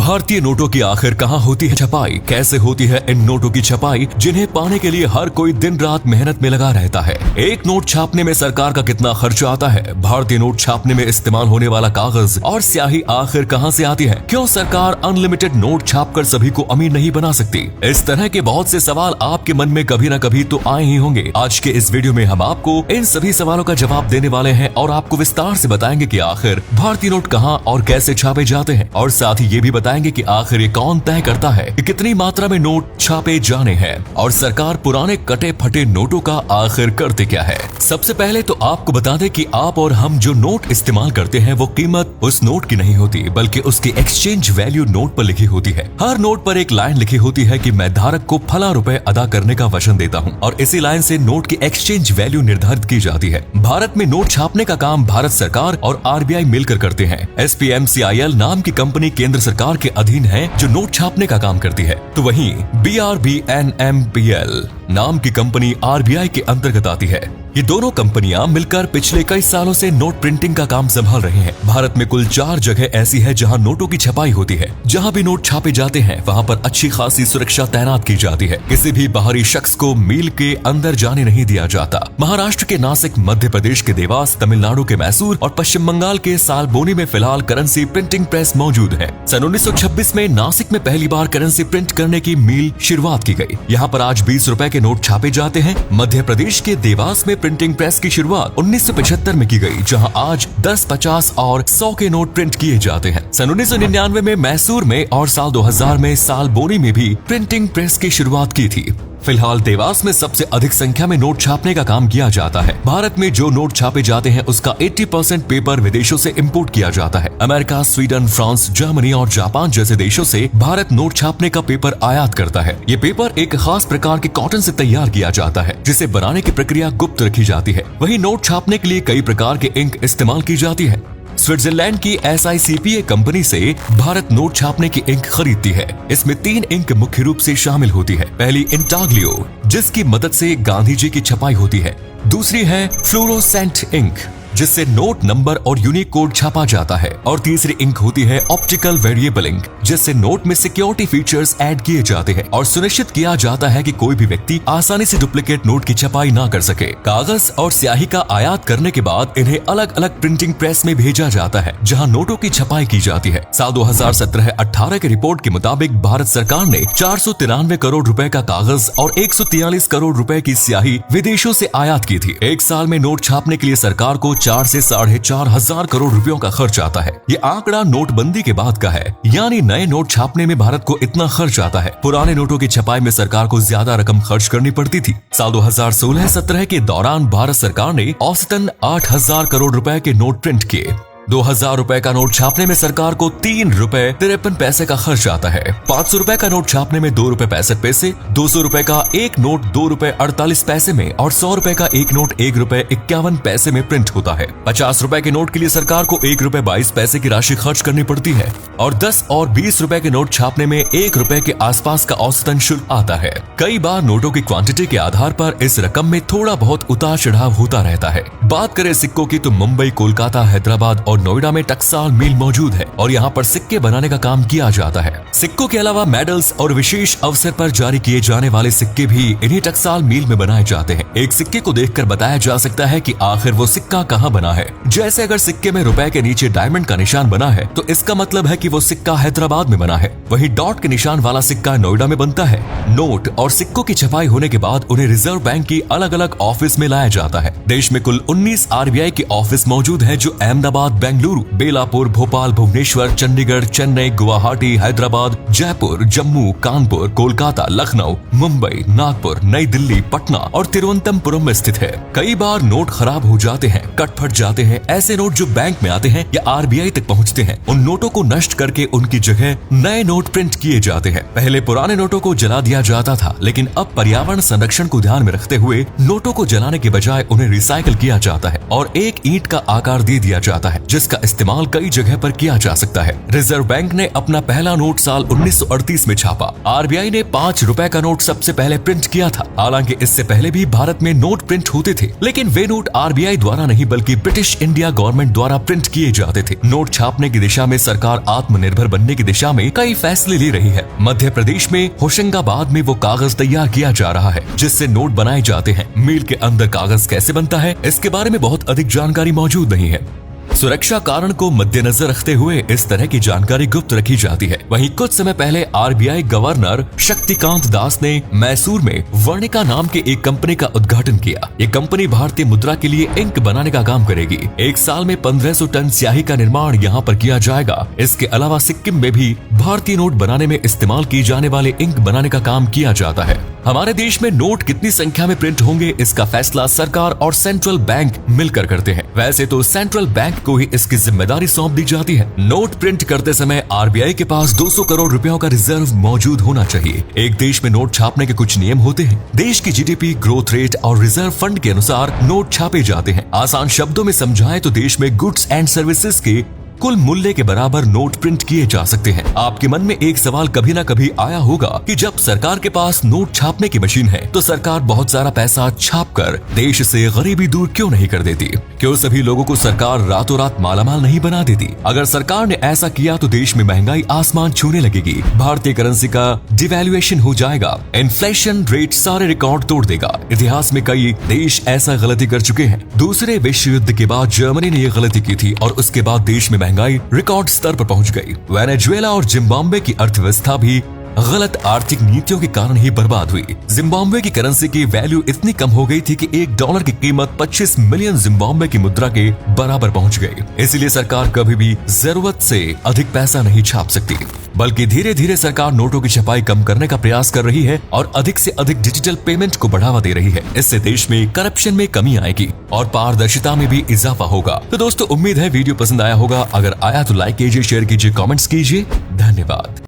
भारतीय नोटों की आखिर कहाँ होती है छपाई, कैसे होती है इन नोटों की छपाई जिन्हें पाने के लिए हर कोई दिन रात मेहनत में लगा रहता है। एक नोट छापने में सरकार का कितना खर्च आता है, भारतीय नोट छापने में इस्तेमाल होने वाला कागज और स्याही आखिर कहाँ से आती है, क्यों सरकार अनलिमिटेड नोट छापकर सभी को अमीर नहीं बना सकती। इस तरह के बहुत से सवाल आपके मन में कभी न कभी तो आए ही होंगे। आज के इस वीडियो में हम आपको इन सभी सवालों का जवाब देने वाले हैं और आपको विस्तार से बताएंगे कि आखिर भारतीय नोट कहाँ और कैसे छापे जाते हैं, और साथ ही ये भी बताएंगे कि आखिर ये कौन तय करता है कि कितनी मात्रा में नोट छापे जाने हैं, और सरकार पुराने कटे फटे नोटों का आखिर करते क्या है। सबसे पहले तो आपको बता दें कि आप और हम जो नोट इस्तेमाल करते हैं वो कीमत उस नोट की नहीं होती, बल्कि उसकी एक्सचेंज वैल्यू नोट पर लिखी होती है। हर नोट पर एक लाइन लिखी होती है कि मैं धारक को फला रुपए अदा करने का वचन देता हूँ, और इसी लाइन से नोट की एक्सचेंज वैल्यू निर्धारित की जाती है। भारत में नोट छापने का काम भारत सरकार और RBI मिलकर करते हैं। SPMCIL नाम की कंपनी केंद्र सरकार के अधीन है जो नोट छापने का काम करती है, तो वहीं BRBNMPL नाम की कंपनी RBI के अंतर्गत आती है। ये दोनों कंपनियां मिलकर पिछले कई सालों से नोट प्रिंटिंग का काम संभाल रही हैं। भारत में कुल 4 जगह ऐसी है जहां नोटों की छपाई होती है। जहां भी नोट छापे जाते हैं वहां पर अच्छी खासी सुरक्षा तैनात की जाती है। किसी भी बाहरी शख्स को मील के अंदर जाने नहीं दिया जाता। महाराष्ट्र के नासिक, मध्य प्रदेश के देवास, तमिलनाडु के मैसूर और पश्चिम बंगाल के सालबोनी में फिलहाल करेंसी प्रिंटिंग प्रेस मौजूद है। सन 1926 में नासिक में पहली बार करेंसी प्रिंट करने की मील शुरुआत की गई। यहाँ पर आज 20 रुपए के नोट छापे जाते हैं। मध्य प्रदेश के देवास में प्रिंटिंग प्रेस की शुरुआत 1975 में की गई, जहां आज 10, 50 और 100 के नोट प्रिंट किए जाते हैं। सन 1999 में मैसूर में और साल 2000 में सालबोनी में भी प्रिंटिंग प्रेस की शुरुआत की थी। फिलहाल देवास में सबसे अधिक संख्या में नोट छापने का काम किया जाता है। भारत में जो नोट छापे जाते हैं उसका 80% पेपर विदेशों से इंपोर्ट किया जाता है। अमेरिका, स्वीडन, फ्रांस, जर्मनी और जापान जैसे देशों से भारत नोट छापने का पेपर आयात करता है। ये पेपर एक खास प्रकार के कॉटन से तैयार किया जाता है, जिसे बनाने की प्रक्रिया गुप्त रखी जाती है। वहीं नोट छापने के लिए कई प्रकार के इंक इस्तेमाल की जाती है। स्विट्जरलैंड की SICPA कंपनी से भारत नोट छापने की इंक खरीदती है। इसमें 3 इंक मुख्य रूप से शामिल होती है। पहली इंटाग्लियो, जिसकी मदद से गांधी जी की छपाई होती है। दूसरी है फ्लोरोसेंट इंक, जिससे नोट नंबर और यूनिक कोड छापा जाता है। और तीसरी इंक होती है ऑप्टिकल वेरिएबल इंक, जिससे नोट में सिक्योरिटी फीचर्स ऐड किए जाते हैं और सुनिश्चित किया जाता है कि कोई भी व्यक्ति आसानी से डुप्लीकेट नोट की छपाई ना कर सके। कागज और स्याही का आयात करने के बाद इन्हें अलग अलग प्रिंटिंग प्रेस में भेजा जाता है, जहां नोटों की छपाई की जाती है। साल 2017-18 की रिपोर्ट के मुताबिक भारत सरकार ने 493 करोड़ रुपए का कागज और 143 करोड़ रुपए की स्याही विदेशों से आयात की थी। एक साल में नोट छापने के लिए सरकार को 4 से 4,500 हजार करोड़ रुपयों का खर्च आता है। ये आंकड़ा नोटबंदी के बाद का है, यानी नए नोट छापने में भारत को इतना खर्च आता है। पुराने नोटों की छपाई में सरकार को ज्यादा रकम खर्च करनी पड़ती थी। साल 2016-17 के दौरान भारत सरकार ने औसतन 8,000 करोड़ रुपए के नोट प्रिंट किए। 2,000 रुपए का नोट छापने में सरकार को 3 रुपए 53 पैसे का खर्च आता है। 500 रुपए का नोट छापने में 2 रुपए 65 पैसे, 200 रुपए का एक नोट 2 रुपए 48 पैसे में और 100 रुपए का एक नोट 1 रुपए 51 पैसे में प्रिंट होता है। 50 रुपए के नोट के लिए सरकार को 1 रुपए 22 पैसे की राशि खर्च करनी पड़ती है, और 10 और 20 रुपए के नोट छापने में 1 रुपए के आसपास का औसतन शुल्क आता है। कई बार नोटों की क्वांटिटी के आधार पर इस रकम में थोड़ा बहुत उतार चढ़ाव होता रहता है। बात करें सिक्कों की तो मुंबई, कोलकाता, हैदराबाद और नोएडा में टकसाल मिल मौजूद है और यहाँ पर सिक्के बनाने का काम किया जाता है। सिक्कों के अलावा मेडल्स और विशेष अवसर पर जारी किए जाने वाले सिक्के भी इन्हीं टकसाल मिल में बनाए जाते हैं। एक सिक्के को देखकर बताया जा सकता है कि आखिर वो सिक्का कहाँ बना है। जैसे अगर सिक्के में रुपए के नीचे डायमंड का निशान बना है तो इसका मतलब है कि वो सिक्का हैदराबाद में बना है। वहीं डॉट के निशान वाला सिक्का नोएडा में बनता है। नोट और सिक्कों की छपाई होने के बाद उन्हें रिजर्व बैंक की अलग अलग ऑफिस में लाया जाता है। देश में कुल 19 RBI के ऑफिस मौजूद है, जो अहमदाबाद, बेंगलुरु, बेलापुर, भोपाल, भुवनेश्वर, चंडीगढ़, चेन्नई, गुवाहाटी, हैदराबाद, जयपुर, जम्मू, कानपुर, कोलकाता, लखनऊ, मुंबई, नागपुर, नई दिल्ली, पटना और तिरुवनंतपुरम में स्थित है। कई बार नोट खराब हो जाते हैं, कट फट जाते हैं। ऐसे नोट जो बैंक में आते हैं या RBI तक पहुंचते हैं, उन नोटों को नष्ट करके उनकी जगह नए नोट प्रिंट किए जाते हैं। पहले पुराने नोटों को जला दिया जाता था, लेकिन अब पर्यावरण संरक्षण को ध्यान में रखते हुए नोटों को जलाने के बजाय उन्हें रिसाइकिल किया जाता है और एक ईंट का आकार दे दिया जाता है, जिसका इस्तेमाल कई जगह पर किया जा सकता है। रिजर्व बैंक ने अपना पहला नोट साल 1938 में छापा। आरबीआई ने 5 रुपए का नोट सबसे पहले प्रिंट किया था। हालांकि इससे पहले भी भारत में नोट प्रिंट होते थे, लेकिन वे नोट आरबीआई द्वारा नहीं बल्कि ब्रिटिश इंडिया गवर्नमेंट द्वारा प्रिंट किए जाते थे। नोट छापने की दिशा में सरकार आत्मनिर्भर बनने की दिशा में कई फैसले ले रही है। मध्य प्रदेश में होशंगाबाद में वो कागज तैयार किया जा रहा है जिससे नोट बनाए जाते हैं। मील के अंदर कागज कैसे बनता है, इसके बारे में बहुत अधिक जानकारी मौजूद नहीं है। सुरक्षा कारण को मद्देनजर रखते हुए इस तरह की जानकारी गुप्त रखी जाती है। वहीं कुछ समय पहले आरबीआई गवर्नर शक्तिकांत दास ने मैसूर में वर्णिका नाम के एक कंपनी का उद्घाटन किया। ये कंपनी भारतीय मुद्रा के लिए इंक बनाने का काम करेगी। एक साल में 1500 टन स्याही का निर्माण यहाँ पर किया जाएगा। इसके अलावा सिक्किम में भी भारतीय नोट बनाने में इस्तेमाल किए जाने वाले इंक बनाने का काम किया जाता है। हमारे देश में नोट कितनी संख्या में प्रिंट होंगे, इसका फैसला सरकार और सेंट्रल बैंक मिलकर करते हैं। वैसे तो सेंट्रल बैंक को ही इसकी जिम्मेदारी सौंप दी जाती है। नोट प्रिंट करते समय आरबीआई के पास 200 करोड़ रुपयों का रिजर्व मौजूद होना चाहिए। एक देश में नोट छापने के कुछ नियम होते हैं। देश की जीडीपी, ग्रोथ रेट और रिजर्व फंड के अनुसार नोट छापे जाते हैं। आसान शब्दों में समझाएं तो देश में गुड्स एंड सर्विसेज के कुल मूल्य के बराबर नोट प्रिंट किए जा सकते हैं। आपके मन में एक सवाल कभी ना कभी आया होगा कि जब सरकार के पास नोट छापने की मशीन है तो सरकार बहुत सारा पैसा छापकर देश से गरीबी दूर क्यों नहीं कर देती? क्यों सभी लोगों को सरकार रातों रात मालामाल नहीं बना देती? अगर सरकार ने ऐसा किया तो देश में महंगाई आसमान छूने लगेगी, भारतीय करेंसी का डिवैल्यूएशन हो जाएगा, इन्फ्लेशन रेट सारे रिकॉर्ड तोड़ देगा। इतिहास में कई देश ऐसा गलती कर चुके हैं। दूसरे विश्व युद्ध के बाद जर्मनी ने यह गलती की थी और उसके बाद देश में महंगाई रिकॉर्ड स्तर पर पहुंच गई। वेनेजुएला और जिम्बाब्वे की अर्थव्यवस्था भी गलत आर्थिक नीतियों के कारण ही बर्बाद हुई। जिम्बाब्वे की करेंसी की वैल्यू इतनी कम हो गई थी कि $1 की कीमत 25 मिलियन जिम्बाब्वे की मुद्रा के बराबर पहुंच गई। इसलिए सरकार कभी भी जरूरत से अधिक पैसा नहीं छाप सकती, बल्कि धीरे धीरे सरकार नोटों की छपाई कम करने का प्रयास कर रही है और अधिक से अधिक डिजिटल पेमेंट को बढ़ावा दे रही है। इससे देश में करप्शन में कमी आएगी और पारदर्शिता में भी इजाफा होगा। तो दोस्तों, उम्मीद है वीडियो पसंद आया होगा। अगर आया तो लाइक कीजिए, शेयर कीजिए, कमेंट्स कीजिए। धन्यवाद।